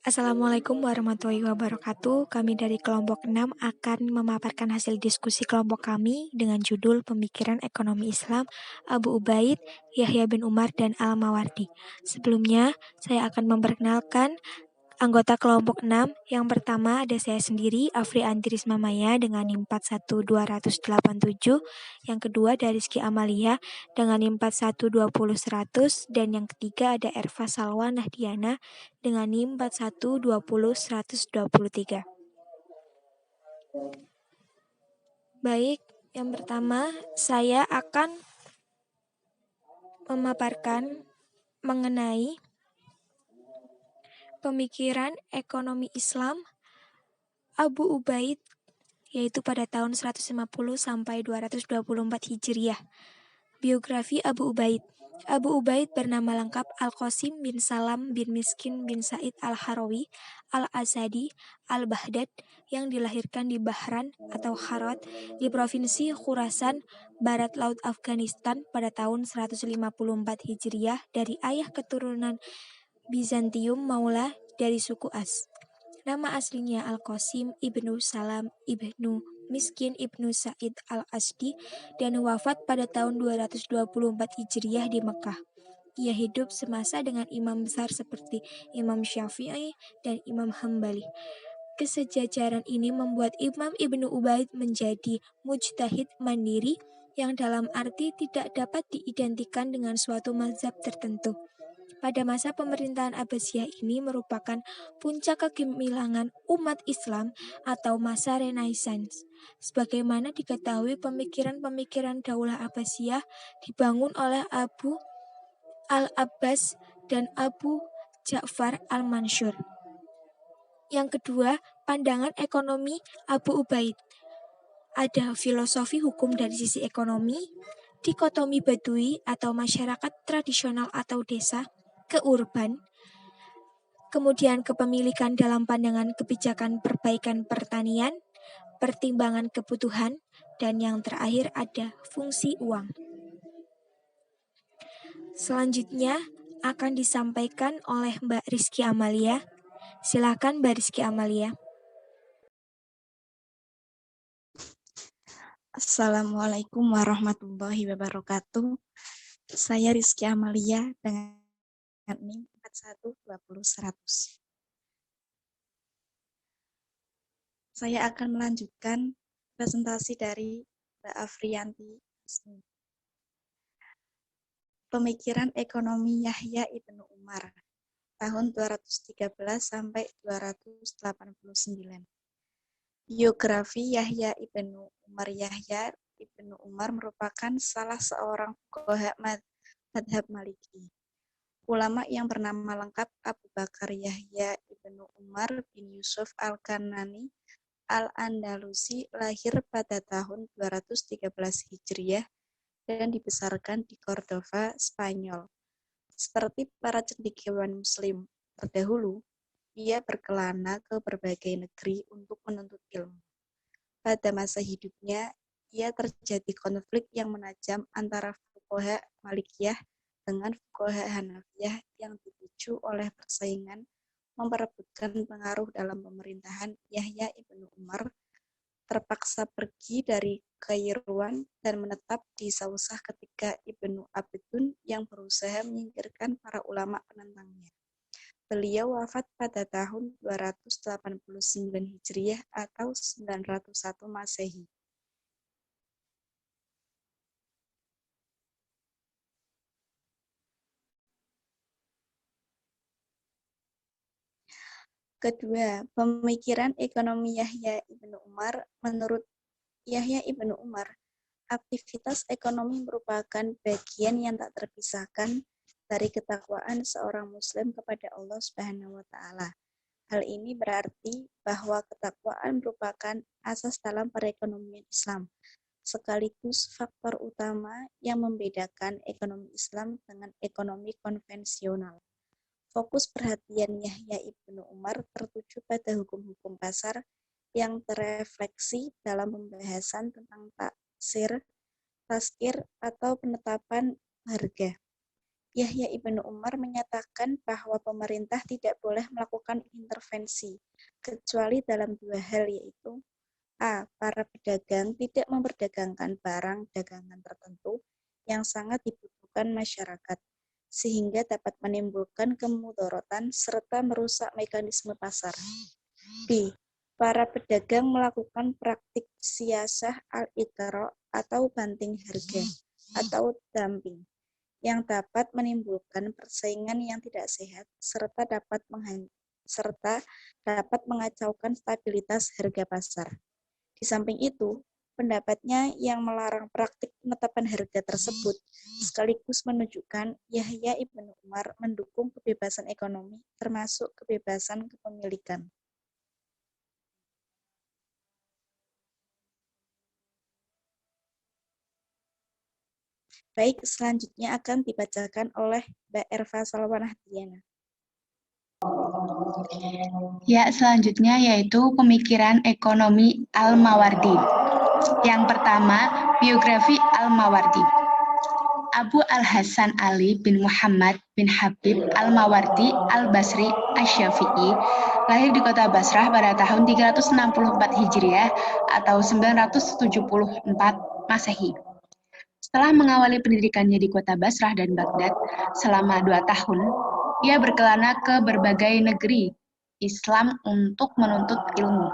Assalamualaikum warahmatullahi wabarakatuh. Kami dari kelompok 6 akan memaparkan hasil diskusi kelompok kami dengan judul Pemikiran Ekonomi Islam Abu Ubaid, Yahya bin Umar, dan Al-Mawardi. Sebelumnya, saya akan memperkenalkan anggota kelompok 6. Yang pertama ada saya sendiri, Afri Andrisma Maya dengan NIM 41287. Yang kedua ada Rizky Amalia dengan NIM 4120100. Dan yang ketiga ada Erva Salwa Nahdiana dengan NIM 4120123. Baik, yang pertama saya akan memaparkan mengenai pemikiran ekonomi Islam Abu Ubaid, yaitu pada tahun 150 sampai 224 Hijriah. Biografi Abu Ubaid. Abu Ubaid bernama lengkap Al-Qasim bin Salam bin Miskin bin Said Al-Harawi Al-Asadi Al-Baghdad, yang dilahirkan di Bahran atau Harat di provinsi Khurasan, barat laut Afghanistan pada tahun 154 Hijriah dari ayah keturunan Bizantium Maula dari suku As. Nama aslinya Al-Qasim ibnu Salam ibnu Miskin ibnu Said Al-Asdi, dan wafat pada tahun 224 Hijriah di Mekah. Ia hidup semasa dengan imam besar seperti Imam Syafi'i dan Imam Hambali. Kesejajaran ini membuat Imam Ibnu Ubaid menjadi mujtahid mandiri yang dalam arti tidak dapat diidentikan dengan suatu mazhab tertentu. Pada masa pemerintahan Abbasiyah ini merupakan puncak kegemilangan umat Islam atau masa Renaissance. Sebagaimana diketahui, pemikiran-pemikiran Daulah Abbasiyah dibangun oleh Abu al-Abbas dan Abu Ja'far al-Mansur. Yang kedua, pandangan ekonomi Abu Ubaid. Ada filosofi hukum dari sisi ekonomi, dikotomi Badui atau masyarakat tradisional atau desa, ke urban, kemudian kepemilikan dalam pandangan kebijakan perbaikan pertanian, pertimbangan kebutuhan, dan yang terakhir ada fungsi uang. Selanjutnya akan disampaikan oleh Mbak Rizky Amalia. Silakan Mbak Rizky Amalia. Assalamualaikum warahmatullahi wabarakatuh. Saya Rizky Amalia dengan NIM 4120100. Saya akan melanjutkan presentasi dari Mbak Afriyanti. Pemikiran ekonomi Yahya Ibnu Umar tahun 213 sampai 289. Biografi Yahya Ibnu Umar. Yahya Ibnu Umar merupakan salah seorang fuqaha madhab Maliki. Ulama yang bernama lengkap Abu Bakar Yahya Ibnu Umar bin Yusuf Al-Kanani Al-Andalusi, lahir pada tahun 213 Hijriah dan dibesarkan di Cordova, Spanyol. Seperti para cendekiawan Muslim terdahulu, ia berkelana ke berbagai negeri untuk menuntut ilmu. Pada masa hidupnya, ia terjadi konflik yang menajam antara fuqaha Malikiyah dengan fuqaha Hanafiyah yang dipicu oleh persaingan memperebutkan pengaruh dalam pemerintahan. Yahya Ibnu Umar terpaksa pergi dari Kairouan dan menetap di Sausah ketika Ibnu Abdun yang berusaha menyingkirkan para ulama penentangnya. Beliau wafat pada tahun 289 Hijriah atau 901 Masehi. Kedua, pemikiran ekonomi Yahya Ibnu Umar. Menurut Yahya Ibnu Umar, aktivitas ekonomi merupakan bagian yang tak terpisahkan dari ketakwaan seorang Muslim kepada Allah Subhanahu wa Ta'ala. Hal ini berarti bahwa ketakwaan merupakan asas dalam perekonomian Islam, sekaligus faktor utama yang membedakan ekonomi Islam dengan ekonomi konvensional. Fokus perhatian Yahya Ibnu Umar tertuju pada hukum-hukum pasar yang terefleksi dalam pembahasan tentang taksir, atau penetapan harga. Yahya ibnu Umar menyatakan bahwa pemerintah tidak boleh melakukan intervensi, kecuali dalam dua hal, yaitu a. Para pedagang tidak memperdagangkan barang dagangan tertentu yang sangat dibutuhkan masyarakat, sehingga dapat menimbulkan kemudorotan serta merusak mekanisme pasar. B. Para pedagang melakukan praktik siasah al-ikra atau banting harga atau dumping yang dapat menimbulkan persaingan yang tidak sehat serta dapat mengacaukan stabilitas harga pasar. Di samping itu, pendapatnya yang melarang praktik penetapan harga tersebut sekaligus menunjukkan Yahya ibnu Umar mendukung kebebasan ekonomi termasuk kebebasan kepemilikan. Baik, selanjutnya akan dibacakan oleh Mbak Erva Salwanah Diana. Ya, selanjutnya yaitu pemikiran ekonomi Al-Mawardi. Yang pertama, biografi Al-Mawardi. Abu Al-Hasan Ali bin Muhammad bin Habib Al-Mawardi Al-Basri Asy-Syafi'i lahir di kota Basrah pada tahun 364 Hijriah atau 974 Masehi. Setelah mengawali pendidikannya di kota Basrah dan Baghdad selama 2 tahun, ia berkelana ke berbagai negeri Islam untuk menuntut ilmu.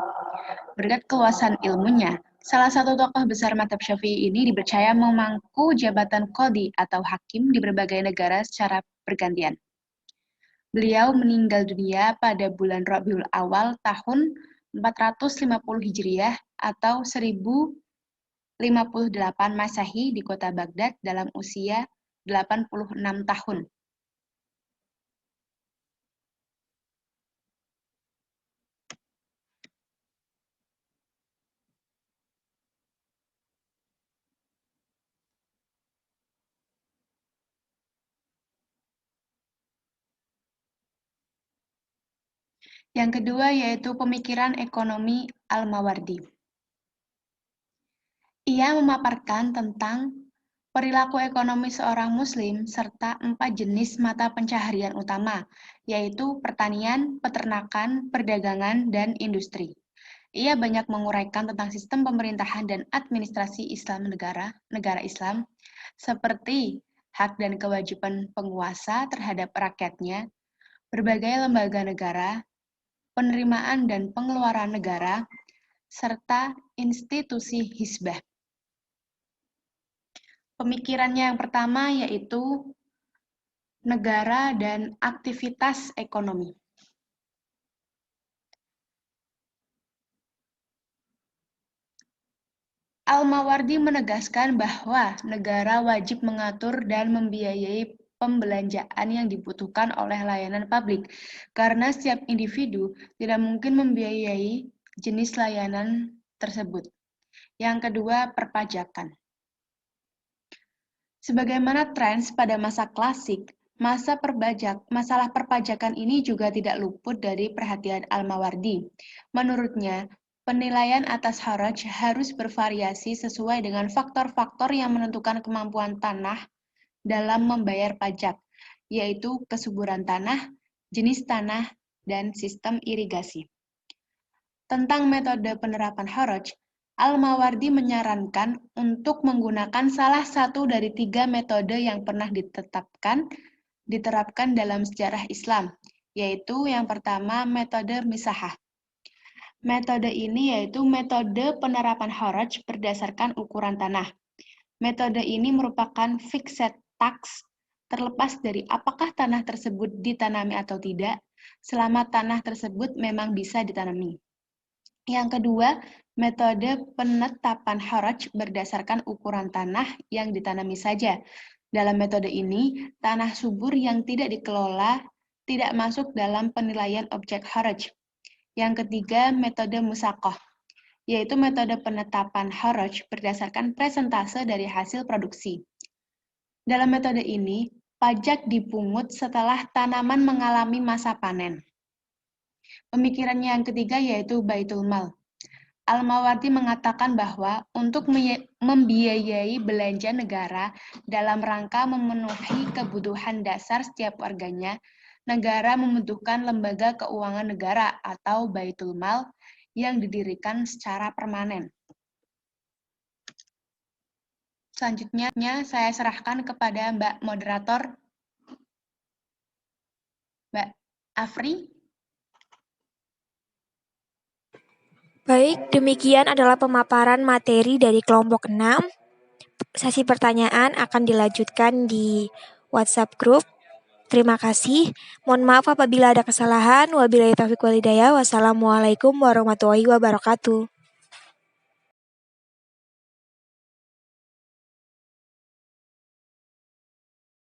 Berkat keluasan ilmunya, salah satu tokoh besar mazhab Syafi'i ini dipercaya memangku jabatan qadhi atau hakim di berbagai negara secara bergantian. Beliau meninggal dunia pada bulan Rabiul Awal tahun 450 Hijriah atau 1058 Masehi di kota Baghdad dalam usia 86 tahun. Yang kedua yaitu pemikiran ekonomi Al-Mawardi. Ia memaparkan tentang perilaku ekonomi seorang muslim serta 4 jenis mata pencaharian utama, yaitu pertanian, peternakan, perdagangan, dan industri. Ia banyak menguraikan tentang sistem pemerintahan dan administrasi Islam negara Islam, seperti hak dan kewajiban penguasa terhadap rakyatnya, berbagai lembaga negara, penerimaan dan pengeluaran negara, serta institusi hizbah. Pemikirannya yang pertama yaitu negara dan aktivitas ekonomi. Al-Mawardi menegaskan bahwa negara wajib mengatur dan membiayai pembelanjaan yang dibutuhkan oleh layanan publik, karena setiap individu tidak mungkin membiayai jenis layanan tersebut. Yang kedua, perpajakan. Sebagaimana trends pada masa klasik, masalah perpajakan ini juga tidak luput dari perhatian Al-Mawardi. Menurutnya, penilaian atas haraj harus bervariasi sesuai dengan faktor-faktor yang menentukan kemampuan tanah dalam membayar pajak, yaitu kesuburan tanah, jenis tanah, dan sistem irigasi. Tentang metode penerapan haraj, Al-Mawardi menyarankan untuk menggunakan salah satu dari 3 metode yang pernah diterapkan dalam sejarah Islam, yaitu yang pertama metode misahah. Metode ini yaitu metode penerapan haraj berdasarkan ukuran tanah. Metode ini merupakan fixed tax, terlepas dari apakah tanah tersebut ditanami atau tidak, selama tanah tersebut memang bisa ditanami. Yang kedua, metode penetapan haraj berdasarkan ukuran tanah yang ditanami saja. Dalam metode ini, tanah subur yang tidak dikelola tidak masuk dalam penilaian objek haraj. Yang ketiga, metode musaqah, yaitu metode penetapan haraj berdasarkan persentase dari hasil produksi. Dalam metode ini, pajak dipungut setelah tanaman mengalami masa panen. Pemikirannya yang ketiga yaitu baitul mal. Al-Mawardi mengatakan bahwa untuk membiayai belanja negara dalam rangka memenuhi kebutuhan dasar setiap warganya, negara membutuhkan lembaga keuangan negara atau Baitul Mal yang didirikan secara permanen. Selanjutnya, saya serahkan kepada Mbak Moderator, Mbak Afri. Baik, demikian adalah pemaparan materi dari kelompok 6. Sesi pertanyaan akan dilanjutkan di WhatsApp Group. Terima kasih. Mohon maaf apabila ada kesalahan. Wabillahi taufiq wal hidayah. Wassalamualaikum warahmatullahi wabarakatuh.